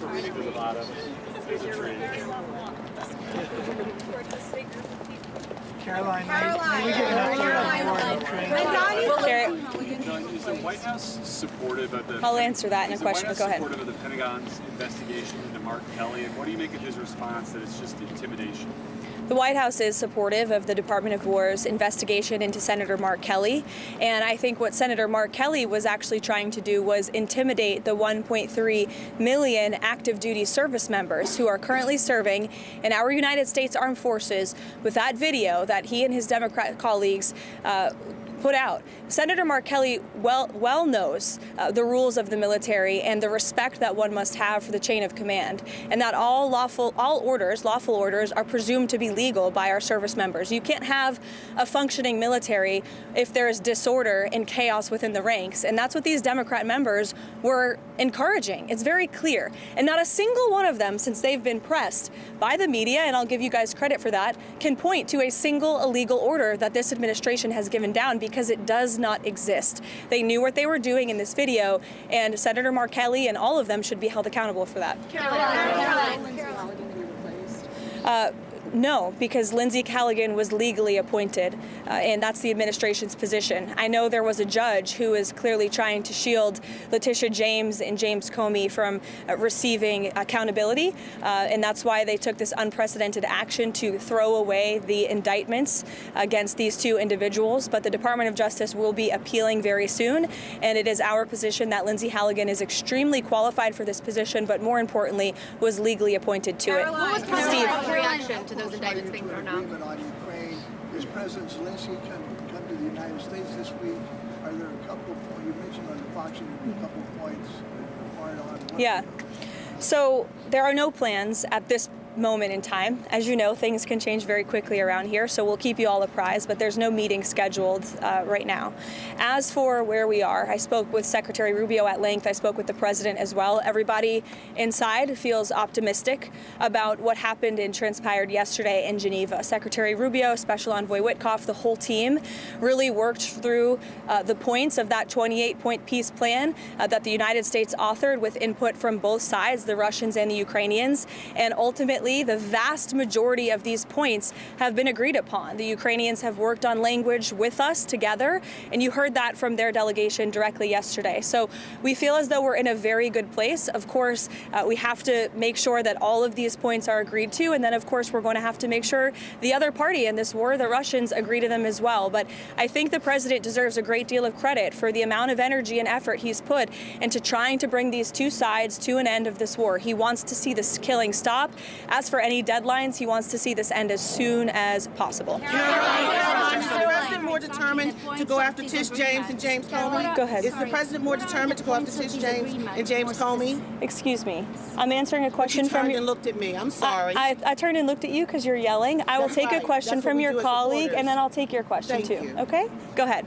reading to the bottom. There's a tree. Caroline, may we get an update on the train? Is the White House supportive of the... I'll answer that in a question, but go ahead. Supportive of the Pentagon's investigation into Mark Kelly, and what do you make of his response that it's just intimidation? The White House is supportive of the Department of War's investigation into Senator Mark Kelly, and I think what Senator Mark Kelly was actually trying to do was intimidate the 1.3 million active duty service members who are currently serving in our United States Armed Forces with that video that he and his Democrat colleagues put out. Senator Mark Kelly well knows the rules of the military and the respect that one must have for the chain of command, and that all lawful orders are presumed to be legal by our service members. You can't have a functioning military if there is disorder and chaos within the ranks, and that's what these Democrat members were encouraging. It's very clear, and not a single one of them, since they've been pressed by the media, and I'll give you guys credit for that, can point to a single illegal order that this administration has given down, because it does not exist. They knew what they were doing in this video, and Senator Mark Kelly and all of them should be held accountable for that. Caroline. No, because Lindsey Callaghan was legally appointed, and that's the administration's position. I know there was a judge who is clearly trying to shield Letitia James and James Comey from receiving accountability, and that's why they took this unprecedented action to throw away the indictments against these two individuals. But the Department of Justice will be appealing very soon, and it is our position that Lindsey Callaghan is extremely qualified for this position, but more importantly, was legally appointed to it. What was Steve? Reaction to those indictments being thrown out? On Ukraine. Is President Zelensky come to the United States this week? Are there a couple of, you mentioned on the Fox interview, a couple of points required on? Yeah. So there are no plans at this moment in time. As you know, things can change very quickly around here, so we'll keep you all apprised, but there's no meeting scheduled right now. As for where we are, I spoke with Secretary Rubio at length. I spoke with the president as well. Everybody inside feels optimistic about what happened and transpired yesterday in Geneva. Secretary Rubio, Special Envoy Witkoff, the whole team really worked through the points of that 28-point peace plan that the United States authored with input from both sides, the Russians and the Ukrainians, and ultimately the vast majority of these points have been agreed upon. The Ukrainians have worked on language with us together, and you heard that from their delegation directly yesterday. So we feel as though we're in a very good place. Of course, we have to make sure that all of these points are agreed to, and then of course we're going to have to make sure the other party in this war, the Russians, agree to them as well. But I think the president deserves a great deal of credit for the amount of energy and effort he's put into trying to bring these two sides to an end of this war. He wants to see this killing stop. As for any deadlines, he wants to see this end as soon as possible. Caroline, is the president more determined to go after Tish James and James Comey? Go ahead. Is the president more determined to go after Tish James and James Comey? Excuse me. I'm answering a question You from turned you. and looked at me. I'm sorry. I turned and looked at you because you're yelling. I will That's take a right. question That's what from we your do as colleague, reporters. and then I'll take your question Thank too. you. Okay? Go ahead.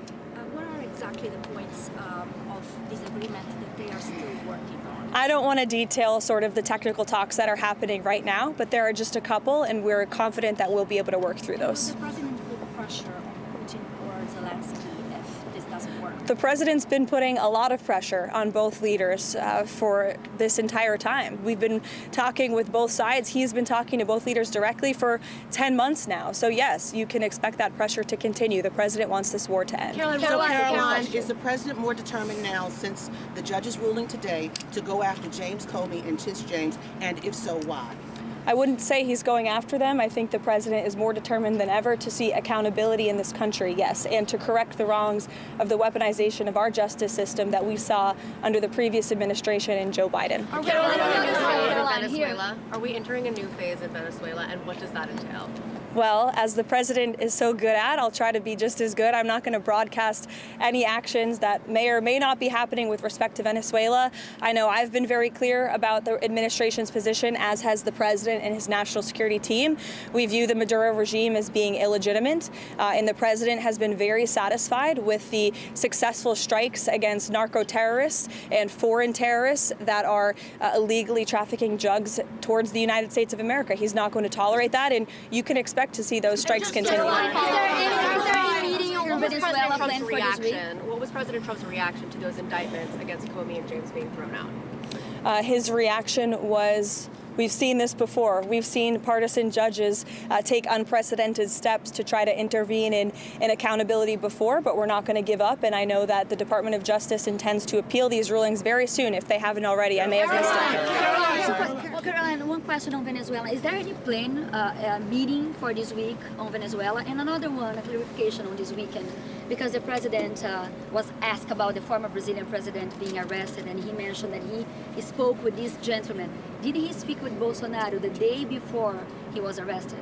What are exactly the points of disagreement that they are still working on? I don't want to detail sort of the technical talks that are happening right now, but there are just a couple, and we're confident that we'll be able to work through those. Will the president put pressure on Putin or Zelensky if this doesn't work? The president's been putting a lot of pressure on both leaders for this entire time. We've been talking with both sides. He's been talking to both leaders directly for 10 months now. So yes, you can expect that pressure to continue. The president wants this war to end. Caroline, is the president more determined now, since the judge's ruling today, to go after James Comey and Tish James, and if so, why? I wouldn't say he's going after them. I think the president is more determined than ever to see accountability in this country, yes, and to correct the wrongs of the weaponization of our justice system that we saw under the previous administration and Joe Biden. Are we entering a new phase in Venezuela, and what does that entail? Well, as the president is so good at, I'll try to be just as good. I'm not going to broadcast any actions that may or may not be happening with respect to Venezuela. I know I've been very clear about the administration's position, as has the president and his national security team. We view the Maduro regime as being illegitimate, and the president has been very satisfied with the successful strikes against narco-terrorists and foreign terrorists that are illegally trafficking drugs towards the United States of America. He's not going to tolerate that, and you can expect to see those strikes continue. Is there any meeting or Venezuela plan for this week? What was President Trump's reaction to those indictments against Comey and James being thrown out? His reaction was, we've seen this before. We've seen partisan judges take unprecedented steps to try to intervene in accountability before, but we're not going to give up. And I know that the Department of Justice intends to appeal these rulings very soon, if they haven't already. I may have missed it. Well, Karoline, one question on Venezuela. Is there any planned meeting for this week on Venezuela? And another one, a clarification on this weekend, because the president was asked about the former Brazilian president being arrested, and he mentioned that he spoke with this gentleman. Did he speak with Bolsonaro the day before he was arrested?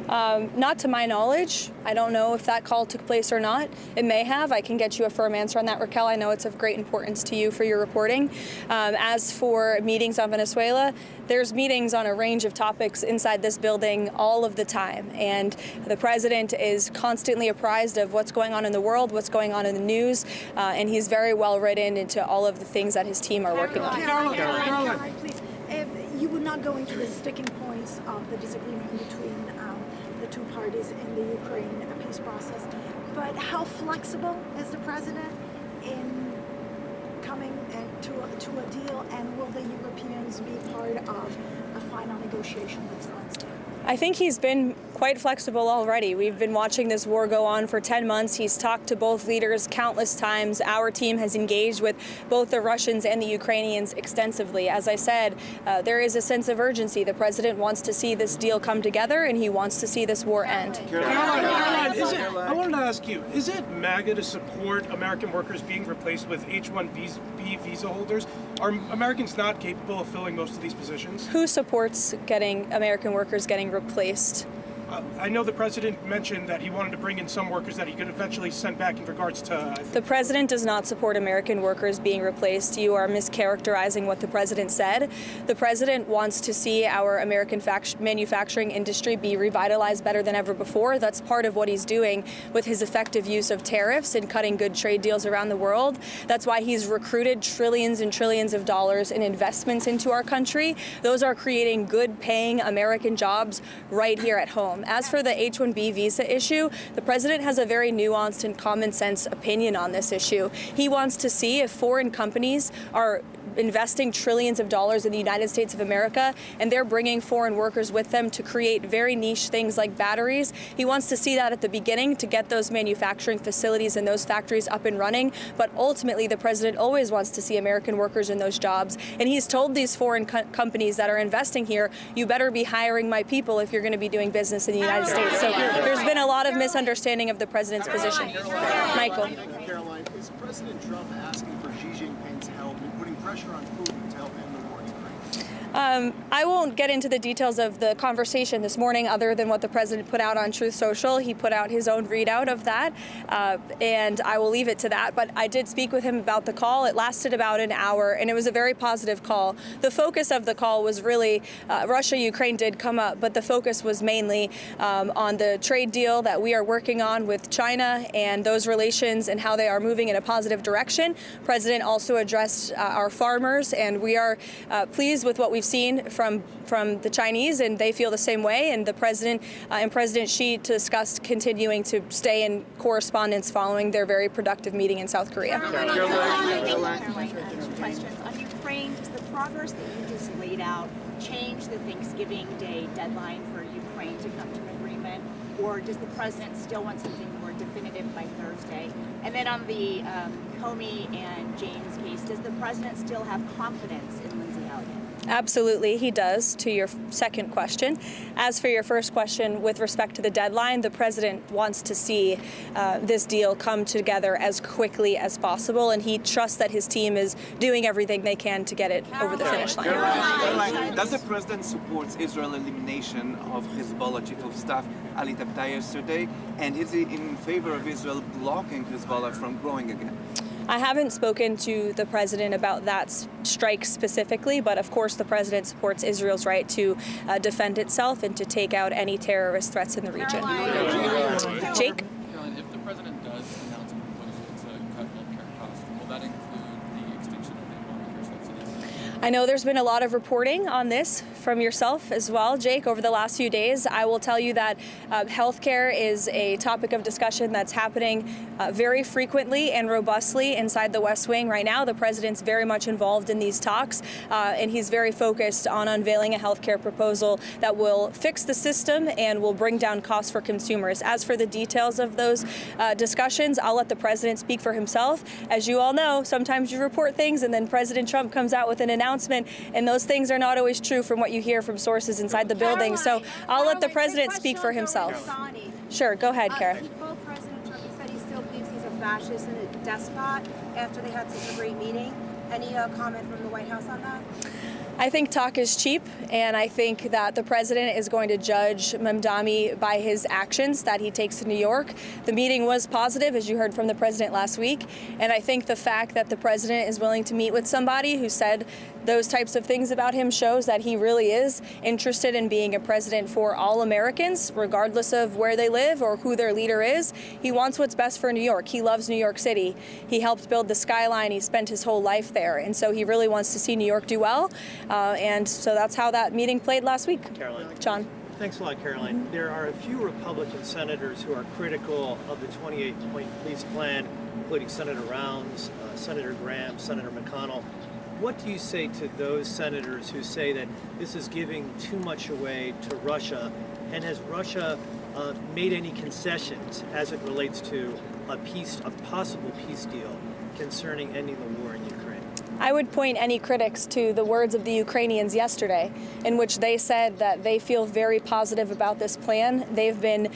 Not to my knowledge. I don't know if that call took place or not. It may have. I can get you a firm answer on that, Raquel. I know it's of great importance to you for your reporting. As for meetings on Venezuela, there's meetings on a range of topics inside this building all of the time. And the president is constantly apprised of what's going on in the world, what's going on in the news, and he's very well written into all of the things that his team are working on. Caroline, please. You would not go into the sticking points of the disagreement between the two parties in the Ukraine peace process, but how flexible is the president in coming to a deal, and will the Europeans be part of a final negotiation with Zelensky? I think he's been quite flexible already. We've been watching this war go on for 10 months. He's talked to both leaders countless times. Our team has engaged with both the Russians and the Ukrainians extensively. As I said, there is a sense of urgency. The president wants to see this deal come together, and he wants to see this war end. Caroline, I wanted to ask you, is it MAGA to support American workers being replaced with H-1B visa holders? Are Americans not capable of filling most of these positions? Who supports getting American workers getting replaced? I know the president mentioned that he wanted to bring in some workers that he could eventually send back in regards to... The president does not support American workers being replaced. You are mischaracterizing what the president said. The president wants to see our American manufacturing industry be revitalized better than ever before. That's part of what he's doing with his effective use of tariffs and cutting good trade deals around the world. That's why he's recruited trillions and trillions of dollars in investments into our country. Those are creating good paying American jobs right here at home. As for the H-1B visa issue, the president has a very nuanced and common sense opinion on this issue. He wants to see if foreign companies are investing trillions of dollars in the United States of America, and they're bringing foreign workers with them to create very niche things like batteries. He wants to see that at the beginning to get those manufacturing facilities and those factories up and running. But ultimately, the president always wants to see American workers in those jobs. And he's told these foreign companies that are investing here, you better be hiring my people if you're going to be doing business in the United States. So there's been a lot of misunderstanding of the president's position. Michael. Caroline, is President Trump asking for Xi Jinping's help in putting pressure on Putin to help end the war in Ukraine? I won't get into the details of the conversation this morning other than what the president put out on Truth Social. He put out his own readout of that, and I will leave it to that. But I did speak with him about the call. It lasted about an hour, and it was a very positive call. The focus of the call was really Russia-Ukraine did come up, but the focus was mainly on the trade deal that we are working on with China and those relations and how they are moving in a positive direction. The president also addressed our farmers, and we are pleased with what we've seen from the Chinese, and they feel the same way. And the president and President Xi discussed continuing to stay in correspondence following their very productive meeting in South Korea. Questions on Ukraine. Does the progress that you just laid out change the Thanksgiving Day deadline for Ukraine to come to an agreement, or does the president still want something more definitive by Thursday? And then on the Comey and James case, does the president still have confidence in Lindsey Elliott? Absolutely, he does, to your second question. As for your first question, with respect to the deadline, the president wants to see this deal come together as quickly as possible, and he trusts that his team is doing everything they can to get it over the finish line. Caroline, does the president support Israel's elimination of Hezbollah chief of staff Ali Tabtai yesterday, and is he in favor of Israel blocking Hezbollah from growing again? I haven't spoken to the president about that strike specifically, but of course the president supports Israel's right to defend itself and to take out any terrorist threats in the region. Jake? Caroline, if the president does announce a proposal to cut healthcare costs, will that include the extension of the Obamacare subsidies? I know there's been a lot of reporting on this from yourself as well, Jake, over the last few days. I will tell you that healthcare is a topic of discussion that's happening very frequently and robustly inside the West Wing right now. The president's very much involved in these talks, and he's very focused on unveiling a healthcare proposal that will fix the system and will bring down costs for consumers. As for the details of those discussions, I'll let the president speak for himself. As you all know, sometimes you report things and then President Trump comes out with an announcement, and those things are not always true from what you hear from sources inside the building. So I'll let the president speak for himself. Sure, go ahead, Kara. He quote President Trump. He said he still believes he's a fascist and a despot after they had such a great meeting. Any comment from the White House on that? I think talk is cheap, and I think that the president is going to judge Mamdani by his actions that he takes to New York. The meeting was positive, as you heard from the president last week, and I think the fact that the president is willing to meet with somebody who said those types of things about him shows that he really is interested in being a president for all Americans, regardless of where they live or who their leader is. He wants what's best for New York. He loves New York City. He helped build the skyline. He spent his whole life there, and so he really wants to see New York do well. And so that's how that meeting played last week. Caroline. John. Thanks a lot, Caroline. There are a few Republican senators who are critical of the 28-point police plan, including Senator Rounds, Senator Graham, Senator McConnell. What do you say to those senators who say that this is giving too much away to Russia? And has Russia made any concessions as it relates to a possible peace deal concerning ending the war in Ukraine? I would point any critics to the words of the Ukrainians yesterday, in which they said that they feel very positive about this plan. They've been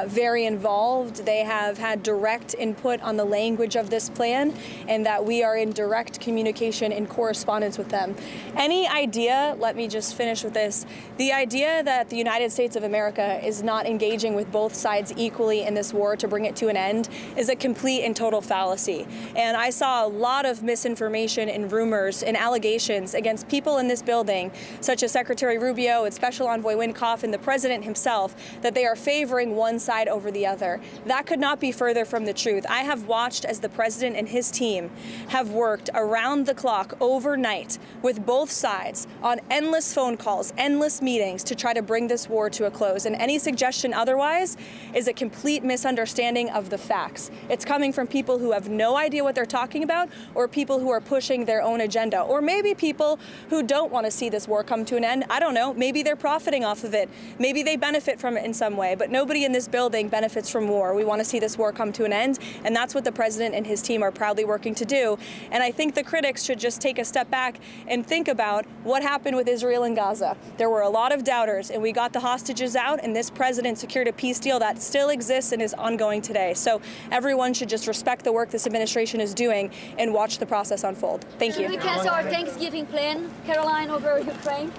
very involved. They have had direct input on the language of this plan, and that we are in direct communication and correspondence with them. Any idea, let me just finish with this, the idea that the United States of America is not engaging with both sides equally in this war to bring it to an end is a complete and total fallacy. And I saw a lot of misinformation and rumors and allegations against people in this building, such as Secretary Rubio and Special Envoy Wynkoff and the president himself, that they are favoring one side over the other. That could not be further from the truth. I have watched as the president and his team have worked around the clock overnight with both sides on endless phone calls, endless meetings to try to bring this war to a close. And any suggestion otherwise is a complete misunderstanding of the facts. It's coming from people who have no idea what they're talking about, or people who are pushing their own agenda, or maybe people who don't want to see this war come to an end. I don't know. Maybe they're profiting off of it. Maybe they benefit from it in some way, but nobody in this building benefits from war. We want to see this war come to an end, and that's what the president and his team are proudly working to do. And I think the critics should just take a step back and think about what happened with Israel and Gaza. There were a lot of doubters, and we got the hostages out, and this president secured a peace deal that still exists and is ongoing today. So everyone should just respect the work this administration is doing and watch the process unfold. Thank you. Should we cancel our Thanksgiving plan, Caroline, over Ukraine?